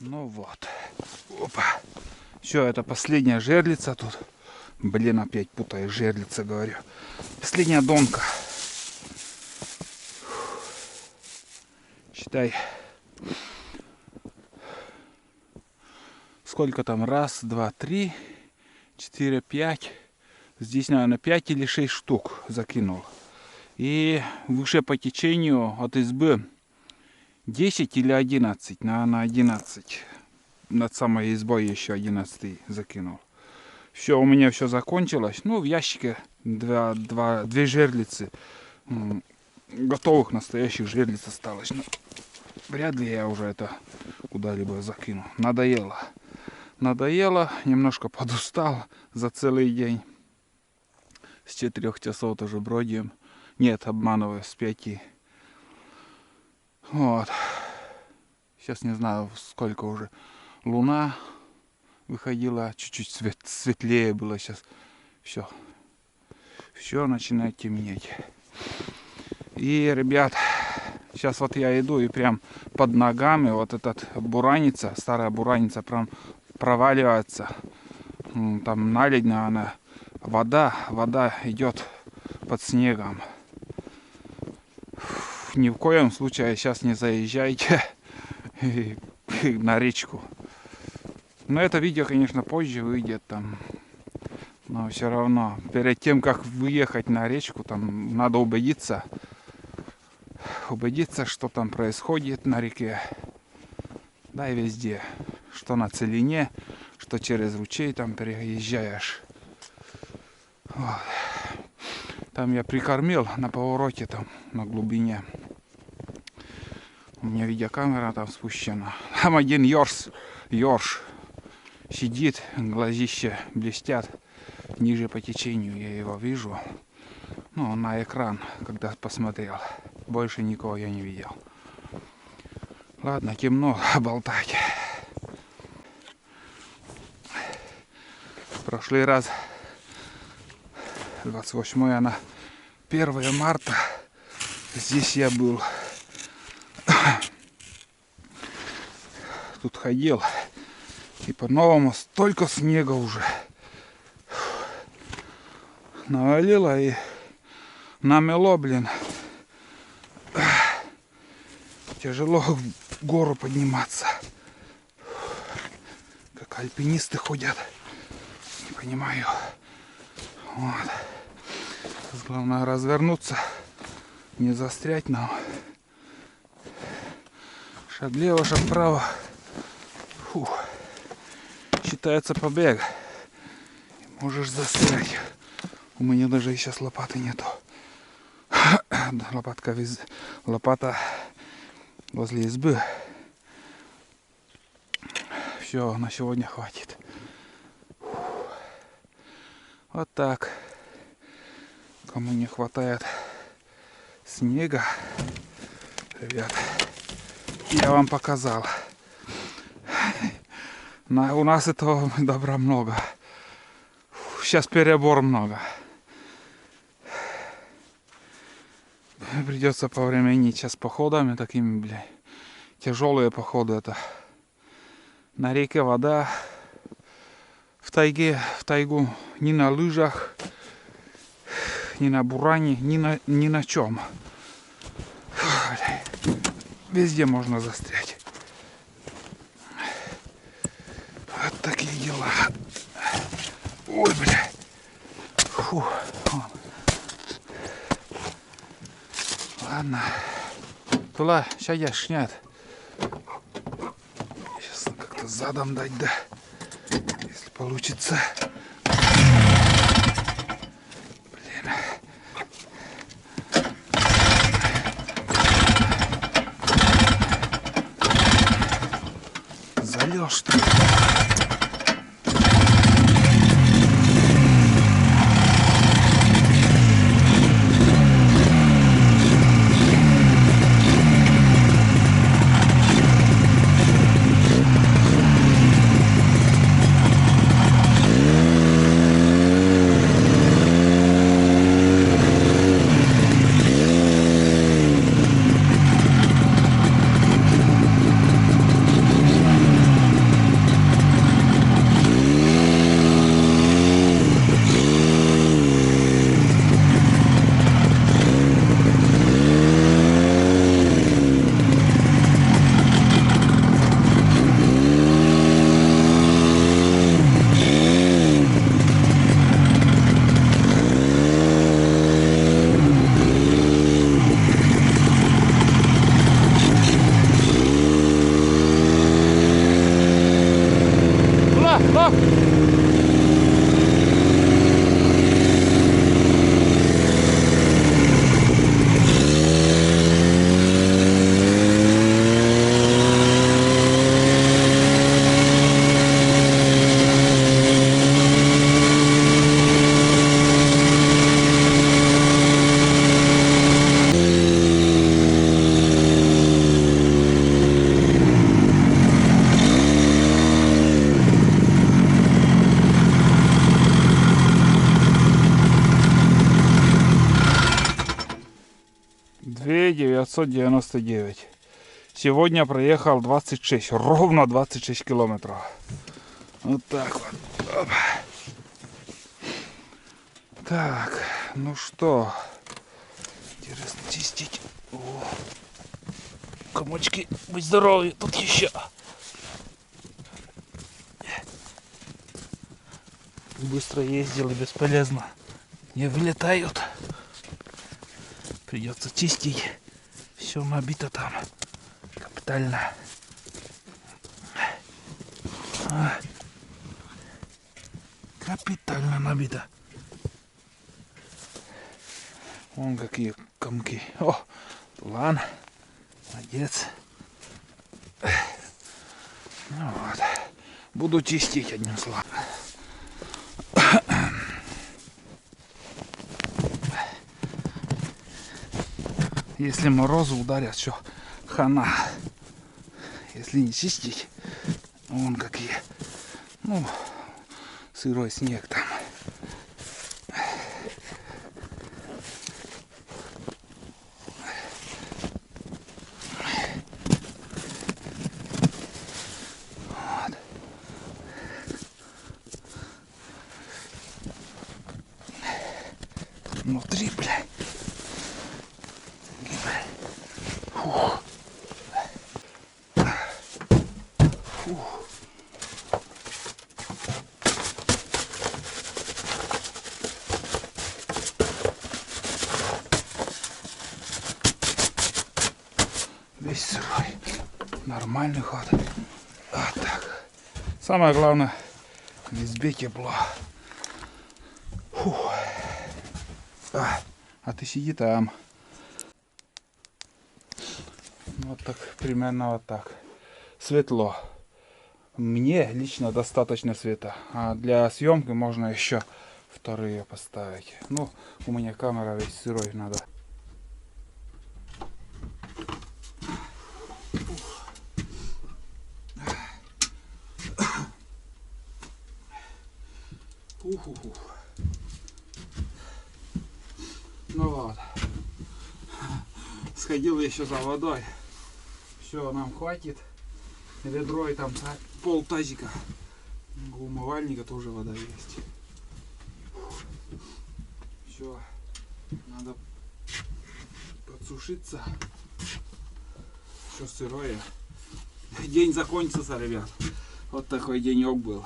Ну вот. Опа. Все, это последняя жерлица тут. Блин, опять путаю, жерлица, говорю. Последняя донка. Считай. Сколько там? Раз, два, три, 4, 5. Здесь, наверное, 5 или 6 штук закинул. И выше по течению от избы 10 или 11. Наверное, 11. Над самой избой еще 11 закинул. Все, у меня все закончилось. Ну, в ящике две жерлицы. Готовых настоящих жерлиц осталось. Но вряд ли я уже это куда-либо закину. Надоело. Надоело. Немножко подустал за целый день. С 4 часов тоже бродим. Нет, обманываю, с 5. Вот. Сейчас не знаю, сколько уже. Луна выходила, чуть-чуть светлее было сейчас. Все. Все начинает темнеть. И, ребят, сейчас вот я иду, и прям под ногами вот этот бураница, старая бураница, прям проваливается. Там наледь, наверное, вода идет под снегом. Ни в коем случае сейчас не заезжайте на речку. Но это видео, конечно, позже выйдет там. Но все равно, перед тем, как выехать на речку, там надо убедиться, что там происходит на реке. Да и везде. Что на целине, что через ручей там переезжаешь. Вот. Там я прикормил на повороте, там на глубине. У меня видеокамера там спущена. Там один ёрш сидит, глазища блестят. Ниже по течению я его вижу. Ну, на экран, когда посмотрел. Больше никого я не видел. Ладно, темно болтать. В прошлый раз 28 на 1 марта здесь я был. Тут ходил. И по-новому столько снега уже навалило и намело, блин. Тяжело в гору подниматься. Как альпинисты ходят. Не понимаю. Вот. Главное развернуться. Не застрять нам. Шаг влево, шаг вправо. Фух. Считается побег. Можешь застрять. У меня даже сейчас лопаты нету. Лопата возле избы. Все, на сегодня хватит. Вот так. Кому не хватает снега, ребят, я вам показал. У нас этого добра много. Сейчас перебор много. Придется повременить сейчас походами такими, блядь. Тяжелые походы это. На реке вода. В тайгу ни на лыжах, ни на буране, ни на чем. Везде можно застрять. Вот такие дела. Ой, бля. Фу. Ладно. Тула, сейчас снят. Сейчас как-то задом дать, да. Если получится. Блин. Залил, что ли? О! Две 999. Сегодня проехал 26, ровно 26 километров. Вот так вот. Оп. Так, ну что, интересно чистить. О, комочки, будь здоровы, тут еще. Быстро ездил и бесполезно. Не вылетают. Придется чистить. Все набито там. Капитально. Капитально набито. Вон какие комки. О, план. Молодец. Ну вот. Буду чистить одним словом. Если морозы ударят, все, хана. Если не чистить, вон какие. Ну, сырой снег там. Вот. Внутри, блядь. Фух. Фух. Весь сырой. Нормальный ход. Вот так. Самое главное, в избе тепло. Фух. А ты сиди там. Вот так, примерно вот так. Светло. Мне лично достаточно света. А для съемки можно еще вторые поставить. Ну, у меня камера весь сырой, надо. Ну вот. Сходил еще за водой. Все, нам хватит. Ведро и там пол тазика. У умывальника тоже вода есть. Все. Надо подсушиться. Все сырое. День закончился, ребят. Вот такой денек был.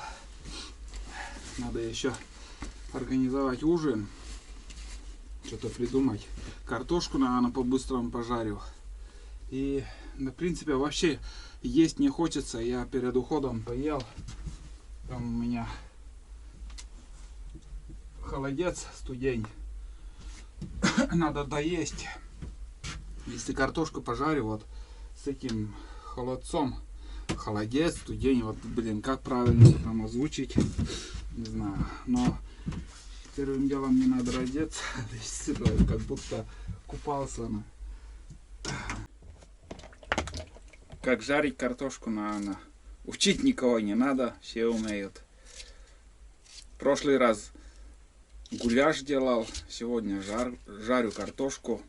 Надо еще организовать ужин. Что-то придумать. Картошку, наверное, по-быстрому пожарю. И, в принципе, вообще есть не хочется. Я перед уходом поел. Там у меня холодец, студень. Надо доесть. Если картошку пожарю вот с этим холодцом. Холодец, студень. Вот, блин, как правильно там озвучить. Не знаю. Но первым делом мне надо раздеться. Как будто купался. Как жарить картошку, наверное, учить никого не надо, все умеют. В прошлый раз гуляш делал, сегодня жарю картошку.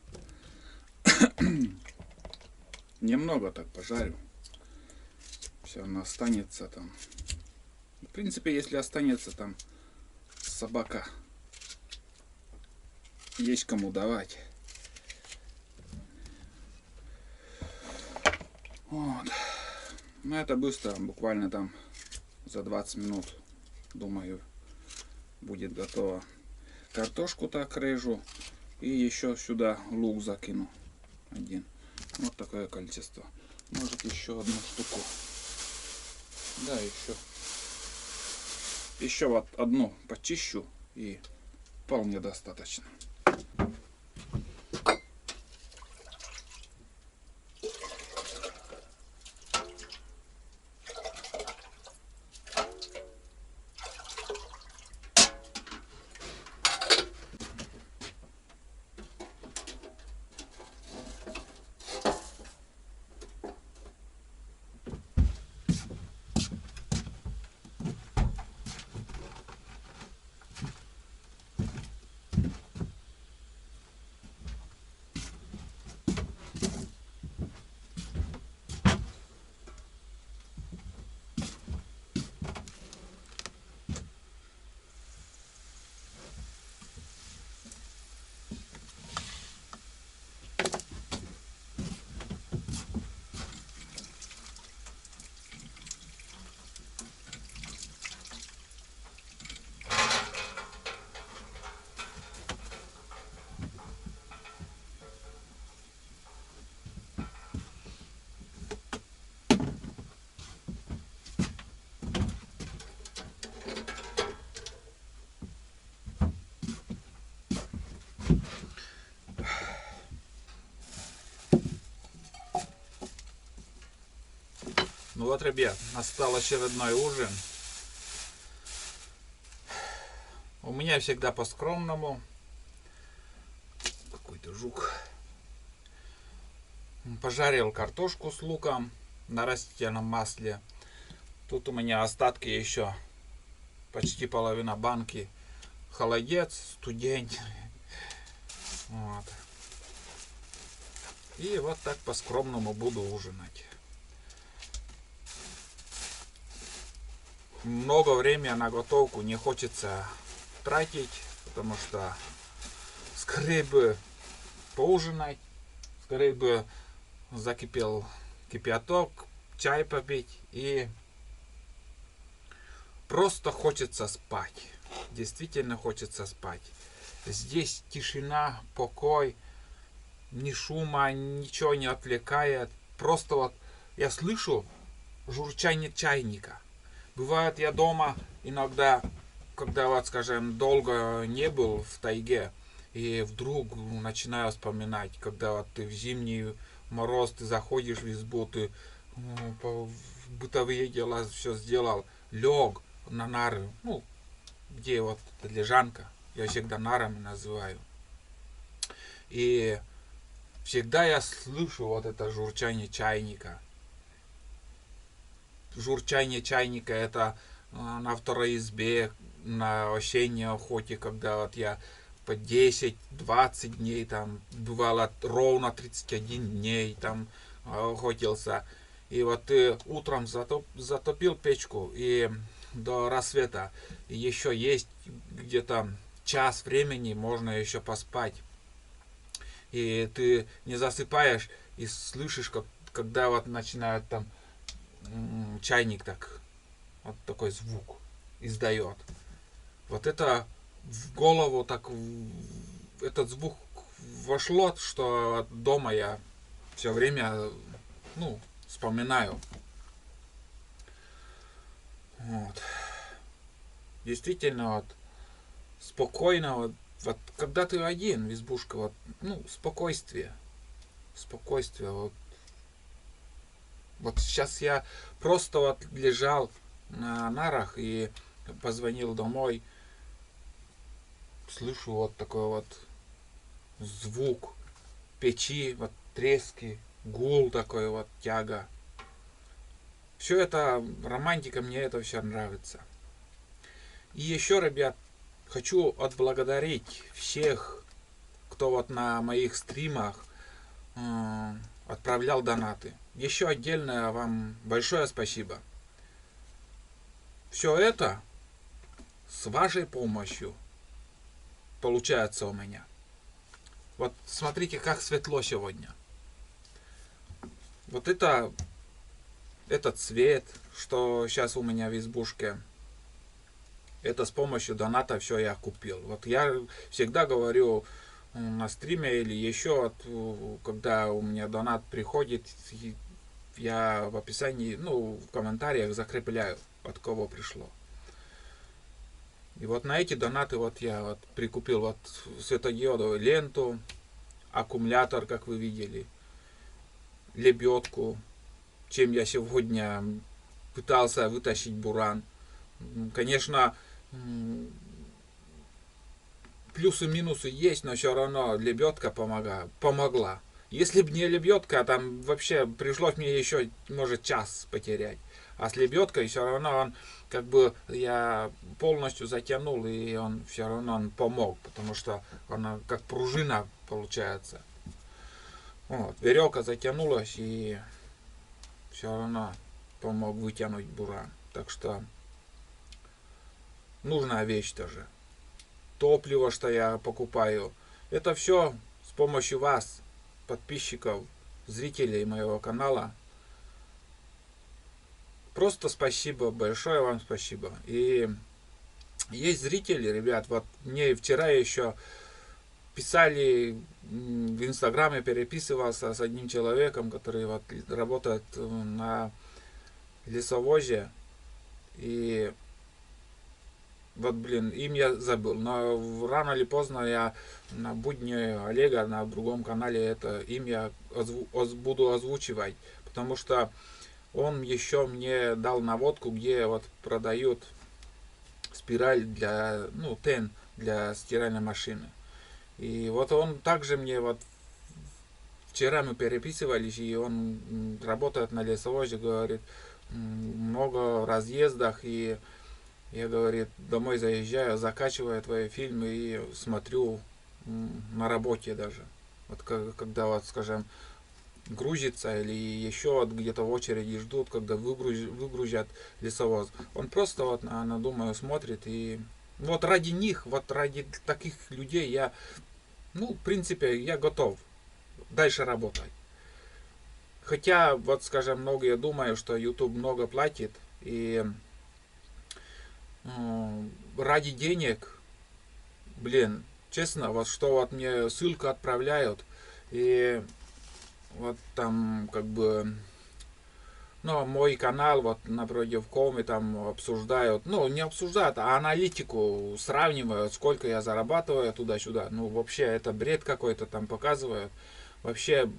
Немного так пожарю. Все, она останется там. В принципе, если останется там собака, есть кому давать. Вот. Ну это быстро, буквально там за 20 минут, думаю, будет готово. Картошку так режу и еще сюда лук закину один. Вот такое количество. Может еще одну штуку. Да, еще. Еще вот одну почищу и вполне достаточно. Ну вот, ребят, настал очередной ужин. У меня всегда по-скромному. Какой-то жук. Пожарил картошку с луком на растительном масле. Тут у меня остатки еще. Почти половина банки. Холодец, студень. Вот. И вот так по-скромному буду ужинать. Много времени на готовку не хочется тратить, потому что скорее бы поужинать, скорее бы закипел кипяток, чай попить, и просто хочется спать. Действительно хочется спать. Здесь тишина, покой, ни шума, ничего не отвлекает. Просто вот я слышу журчание чайника. Бывает, я дома иногда, когда вот, скажем, долго не был в тайге, и вдруг начинаю вспоминать, когда вот ты в зимний мороз, ты заходишь в избу, ты бытовые дела все сделал, лег на нары, ну, где вот лежанка, я всегда нарами называю. И всегда я слышу вот это журчание чайника. Журчание чайника — это на второй избе, на осенней охоте, когда вот я по 10-20 дней, там бывало ровно 31 дней там охотился. И вот ты утром затопил печку, и до рассвета еще есть где-то час времени, можно еще поспать. И ты не засыпаешь и слышишь, когда вот начинают там чайник так, вот такой звук издает. Вот это в голову так, этот звук вошло, что дома я все время, ну, вспоминаю. Вот. Действительно, вот, спокойно, вот когда ты один в избушке, вот, ну, спокойствие. Спокойствие, вот. Вот сейчас я просто вот лежал на нарах и позвонил домой. Слышу вот такой вот звук печи, вот трески, гул такой вот, тяга. Все это романтика, мне это все нравится. И еще, ребят, хочу отблагодарить всех, кто вот на моих стримах отправлял донаты. Еще отдельное вам большое спасибо. Все это с вашей помощью получается у меня. Вот смотрите, как светло сегодня. Вот это, этот цвет, что сейчас у меня в избушке, это с помощью доната все я купил. Вот я всегда говорю на стриме или еще, когда у меня донат приходит, я в описании, ну, в комментариях закрепляю, от кого пришло. И вот на эти донаты вот я вот прикупил вот светодиодовую ленту, аккумулятор, как вы видели, лебедку, чем я сегодня пытался вытащить буран. Конечно, плюсы и минусы есть, но все равно лебедка помогла. Если бы не лебедка, там вообще пришлось мне еще, может, час потерять. А с лебедкой все равно он, как бы, я полностью затянул, и он все равно он помог, потому что она как пружина получается. Вот, веревка затянулась, и все равно помог вытянуть буран. Так что нужная вещь тоже. Топливо, что я покупаю, это все с помощью вас, подписчиков, зрителей моего канала. Просто спасибо, большое вам спасибо. И есть зрители, ребят, вот мне вчера еще писали в Инстаграме, переписывался с одним человеком, который вот работает на лесовозе. И вот, блин, имя забыл. Но рано или поздно я на будни Олега на другом канале это имя буду озвучивать. Потому что он еще мне дал наводку, где вот продают спираль для, ну, тен для стиральной машины. И вот он также мне вот вчера мы переписывались, и он работает на лесовозе, говорит, много в разъездах, и я, говорит, домой заезжаю, закачиваю твои фильмы и смотрю на работе даже. Вот когда вот, скажем, грузится или еще вот где-то в очереди ждут, когда выгрузят лесовоз. Он просто вот, она, думаю, смотрит, и вот ради них, вот ради таких людей я, ну, в принципе, я готов дальше работать. Хотя, вот, скажем, многие думают, что YouTube много платит, и ради денег, блин, честно, вот что вот мне ссылку отправляют, и вот там как бы, ну, мой канал вот напротив коми там обсуждают, ну, не обсуждают, а аналитику сравнивают, сколько я зарабатываю туда-сюда. Ну, вообще, это бред какой-то там показывают. Вообще,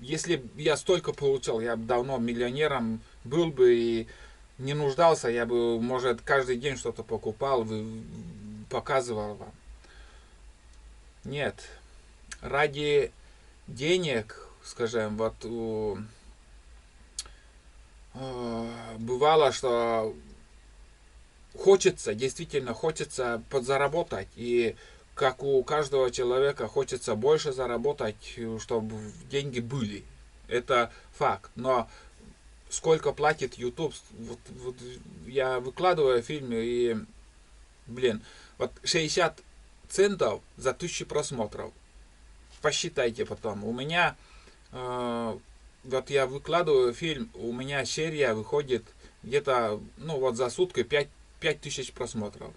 если бы я столько получал, я бы давно миллионером был бы и не нуждался, я бы, может, каждый день что-то покупал, показывал вам. Нет. Ради денег, скажем, вот бывало, что хочется, действительно хочется подзаработать. И как у каждого человека хочется больше заработать, чтобы деньги были. Это факт. Но сколько платит YouTube, вот я выкладываю фильмы и, блин, вот 60 центов за 1000 просмотров. Посчитайте потом. У меня, вот я выкладываю фильм, у меня серия выходит где-то, ну вот за сутки 5000 просмотров.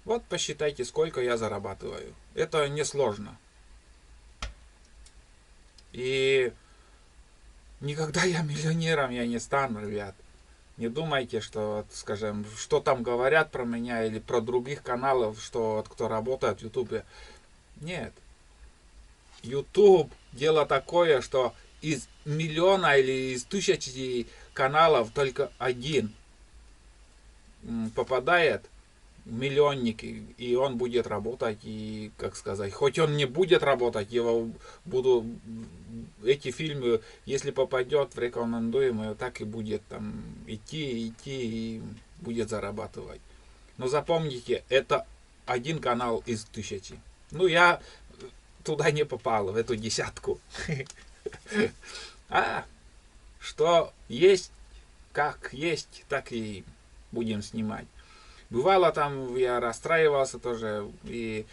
Вот посчитайте, сколько я зарабатываю. Это несложно. И никогда я миллионером я не стану, ребят. Не думайте, что, вот, скажем, что там говорят про меня или про других каналов, что вот, кто работает в Ютубе. Нет. YouTube дело такое, что из миллиона или из 1000 каналов только один попадает миллионник, и он будет работать, и, как сказать, хоть он не будет работать, его буду, эти фильмы, если попадет в рекомендуемые, так и будет там идти, и будет зарабатывать. Но запомните, это один канал из 1000. Ну, я туда не попал, в эту десятку. А что есть, как есть, так и будем снимать. Бывало там, я расстраивался тоже и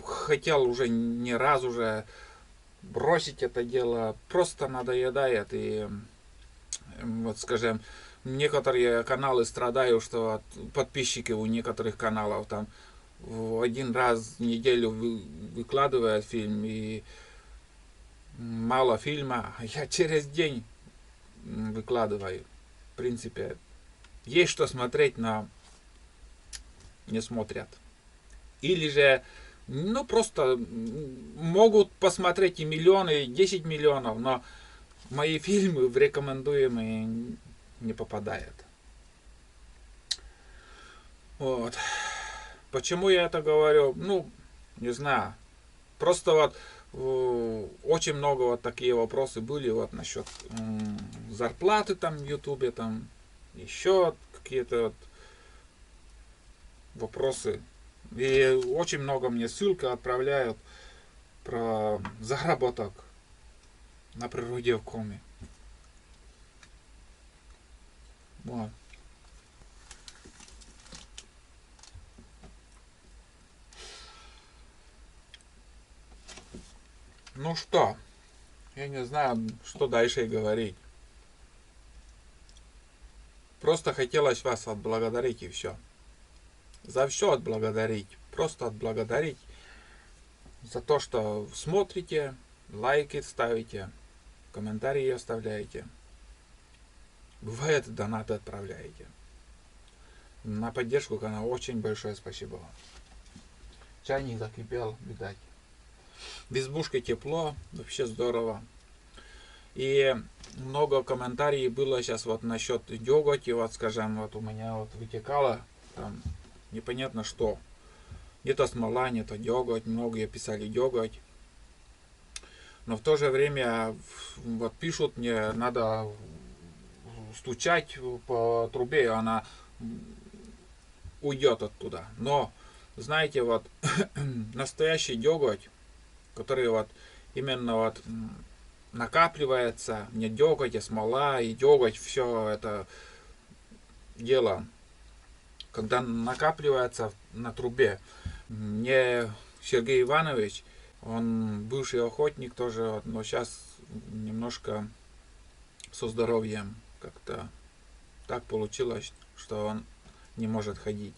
хотел уже не раз уже бросить это дело, просто надоедает. И вот, скажем, некоторые каналы страдают, что подписчики у некоторых каналов там один раз в неделю выкладывают фильм и мало фильма, я через день выкладываю. В принципе, есть что смотреть, но не смотрят. Или же, ну, просто могут посмотреть и миллионы, и 10 миллионов, но мои фильмы в рекомендуемые не попадают. Вот. Почему я это говорю? Ну, не знаю. Просто вот очень много вот такие вопросы были вот насчет зарплаты там в Ютубе, там еще какие-то вот вопросы. И очень много мне ссылка отправляют про заработок на природе в Коми. Вот. Ну что, я не знаю, что дальше говорить. Просто хотелось вас отблагодарить и все. За все отблагодарить. Просто отблагодарить за то, что смотрите, лайки ставите, комментарии оставляете. Бывает, донаты отправляете. На поддержку канала очень большое спасибо вам. Чайник закипел, видать. В избушке тепло, вообще здорово. И много комментариев было сейчас вот насчет деготи, вот скажем, вот у меня вот вытекало там непонятно что. Не то смола, не то деготь, многие писали деготь. Но в то же время вот пишут мне, надо стучать по трубе, и она уйдет оттуда. Но, знаете, вот настоящий деготь, который вот именно вот накапливается, не деготь, а смола и деготь, все это дело, когда накапливается на трубе. Мне Сергей Иванович, он бывший охотник тоже, но сейчас немножко со здоровьем как-то так получилось, что он не может ходить.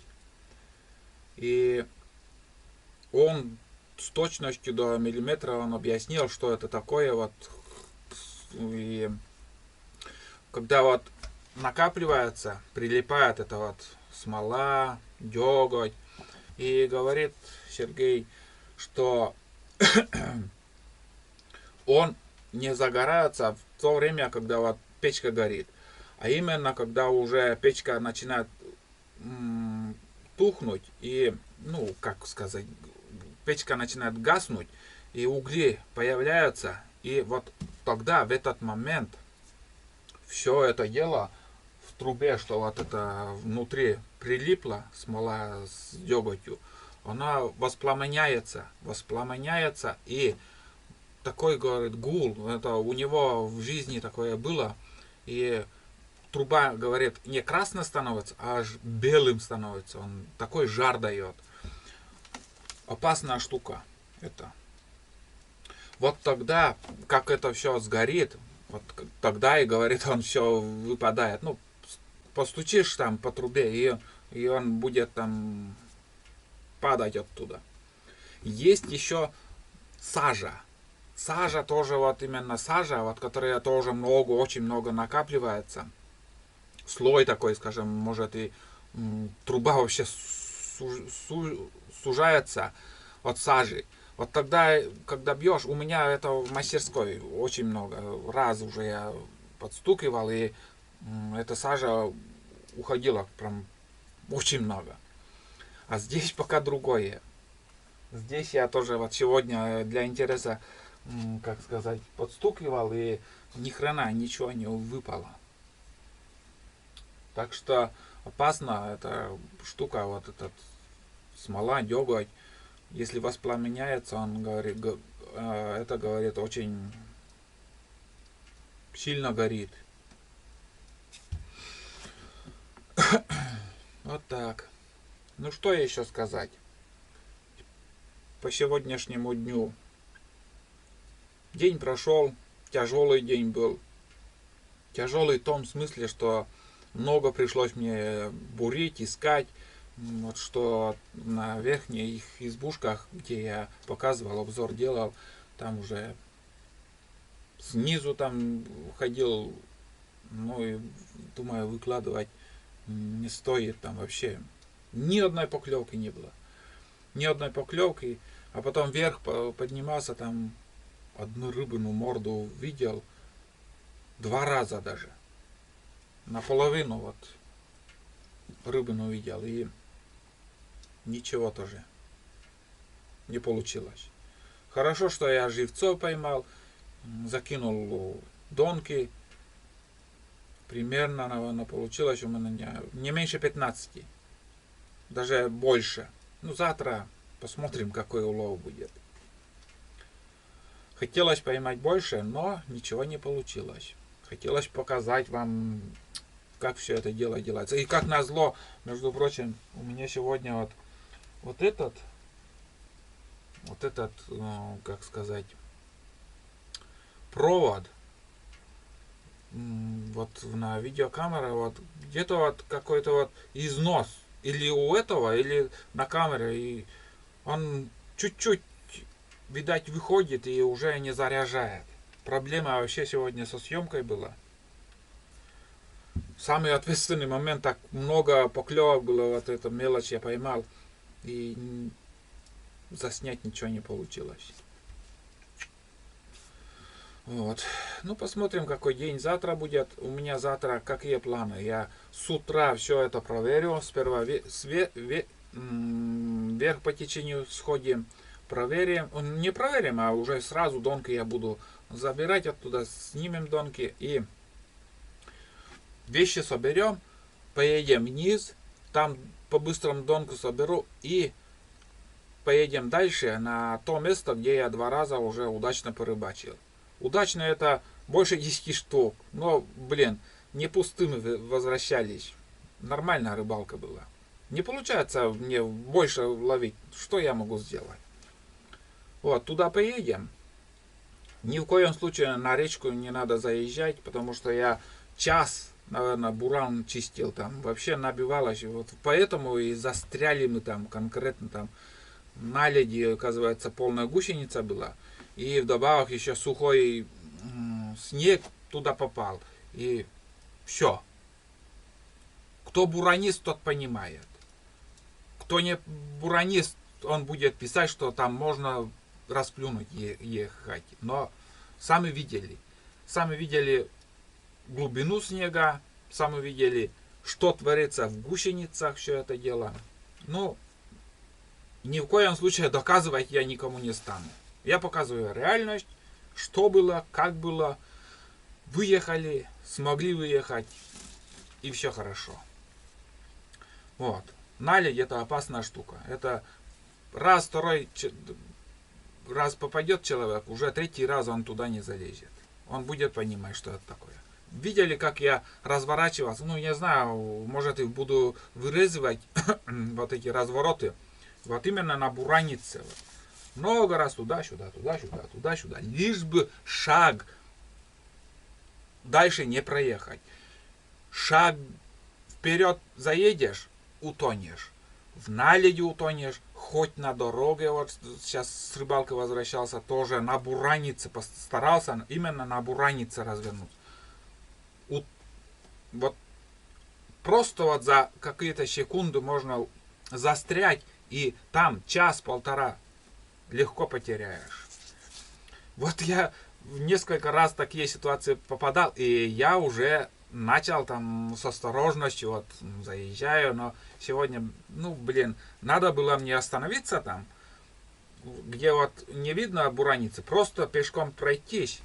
И он с точностью до миллиметра он объяснил, что это такое вот. И когда вот накапливается, прилипает это вот смола, деготь, и говорит Сергей, что он не загорается в то время, когда вот печка горит, а именно когда уже печка начинает тухнуть и, ну, как сказать, печка начинает гаснуть, и угли появляются, и вот тогда, в этот момент, все это дело в трубе, что вот это внутри прилипла смола с деготью, она воспламеняется, и такой, говорит, гул, это у него в жизни такое было, и труба, говорит, не красно становится, а аж белым становится, он такой жар дает. Опасная штука это. Вот тогда, как это все сгорит, вот тогда и, говорит, он все выпадает. Ну, постучишь там по трубе, и он будет там падать оттуда. Есть еще сажа. Сажа тоже, вот именно сажа, вот, которая тоже много, очень много накапливается. Слой такой, скажем, может и труба вообще сужается от сажи. Вот тогда, когда бьешь, у меня это в мастерской очень много. Раз уже я подстукивал, и эта сажа уходила прям очень много. А здесь пока другое. Здесь я тоже вот сегодня для интереса, как сказать, подстукивал, и ни хрена ничего не выпало. Так что опасна эта штука, вот этот смола, деготь. Если воспламеняется, он говорит, это, говорит, очень сильно горит. Вот так. Ну что еще сказать? По сегодняшнему дню. День прошел, тяжелый день был. Тяжелый в том смысле, что много пришлось мне бурить, искать. Вот что на верхних избушках, где я показывал, обзор делал, там уже снизу там ходил, ну и думаю, выкладывать не стоит там вообще. Ни одной поклевки не было. Ни одной поклевки. А потом вверх поднимался, там одну рыбину морду видел. 2 раза даже. Наполовину вот рыбину видел. И ничего тоже не получилось. Хорошо, что я живцов поймал. Закинул донки. Примерно, наверное, получилось у меня не меньше 15. Даже больше. Ну, завтра посмотрим, какой улов будет. Хотелось поймать больше, но ничего не получилось. Хотелось показать вам, как все это дело делается. И как назло, между прочим, у меня сегодня вот этот, ну, как сказать, провод, вот на видеокамере, вот где-то вот какой-то вот износ. Или у этого, или на камере. И он чуть-чуть, видать, выходит и уже не заряжает. Проблема вообще сегодня со съемкой была. Самый ответственный момент, так много поклевок было, вот эта мелочь я поймал. И заснять ничего не получилось. Вот. Ну, посмотрим, какой день завтра будет. У меня завтра какие планы. Я с утра все это проверю. Сперва вверх по течению сходим, проверим. Не проверим, а уже сразу донки я буду забирать оттуда. Снимем донки и вещи соберем. Поедем вниз. Там по-быстрому донку соберу и поедем дальше на то место, где я 2 раза уже удачно порыбачил. Удачно это больше 10 штук. Но, блин, не пустыми возвращались. Нормальная рыбалка была. Не получается мне больше ловить. Что я могу сделать? Вот, туда поедем. Ни в коем случае на речку не надо заезжать, потому что я час, наверное, буран чистил там. Вообще набивалось. Вот поэтому и застряли мы там конкретно там. Наледи, оказывается, полная гусеница была. И вдобавок еще сухой снег туда попал. И все. Кто буранист, тот понимает. Кто не буранист, он будет писать, что там можно расплюнуть ехать. Но сами видели. Сами видели глубину снега. Сами видели, что творится в гусеницах, все это дело. Ну, ни в коем случае доказывать я никому не стану. Я показываю реальность, что было, как было. Выехали, смогли выехать, и все хорошо. Вот. Наледь это опасная штука. Это второй раз попадет человек, уже 3-й раз он туда не залезет. Он будет понимать, что это такое. Видели, как я разворачивался? Ну, не знаю, может и буду вырезывать вот эти развороты. Вот именно на буранице. Много раз туда-сюда, туда-сюда, туда-сюда. Лишь бы шаг дальше не проехать. Шаг вперед заедешь, утонешь. В наледи утонешь, хоть на дороге. Вот сейчас с рыбалки возвращался, тоже на буранице постарался именно на буранице развернуть. Вот просто вот за какие-то секунды можно застрять, и там час-полтора легко потеряешь. Вот я в несколько раз в такие ситуации попадал, и я уже начал там с осторожностью, вот заезжаю, но сегодня, ну блин, надо было мне остановиться там, где вот не видно бураницы, просто пешком пройтись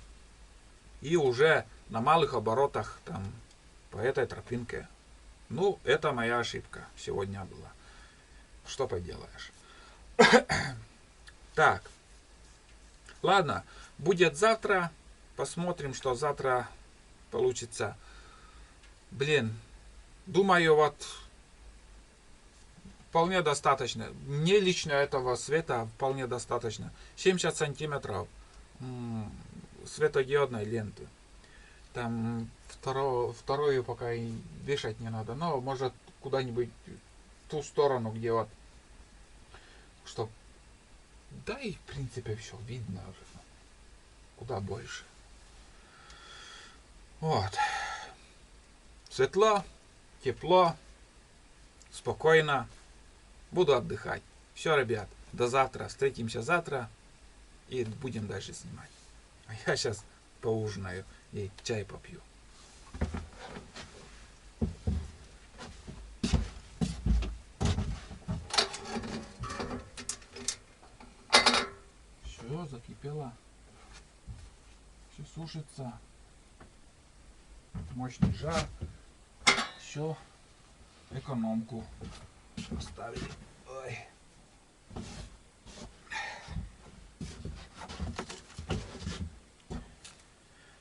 и уже на малых оборотах там по этой тропинке. Ну, это моя ошибка сегодня была. Что поделаешь. Так. Ладно, будет завтра. Посмотрим, что завтра получится. Блин, думаю, вот вполне достаточно. Мне лично этого света вполне достаточно. 70 сантиметров светодиодной ленты. Там вторую пока и вешать не надо. Но может куда-нибудь в ту сторону, где вот, чтоб, да и в принципе все видно уже. Куда больше. Вот. Светло, тепло, спокойно. буду отдыхать. Все, ребят, до завтра. Встретимся завтра и будем дальше снимать. А я сейчас поужинаю и чай попью. Все, закипело. Все сушится. Мощный жар. Все. Экономку поставили. Ой.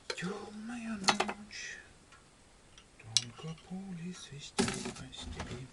Темная ночь. Только пули свистят по степи.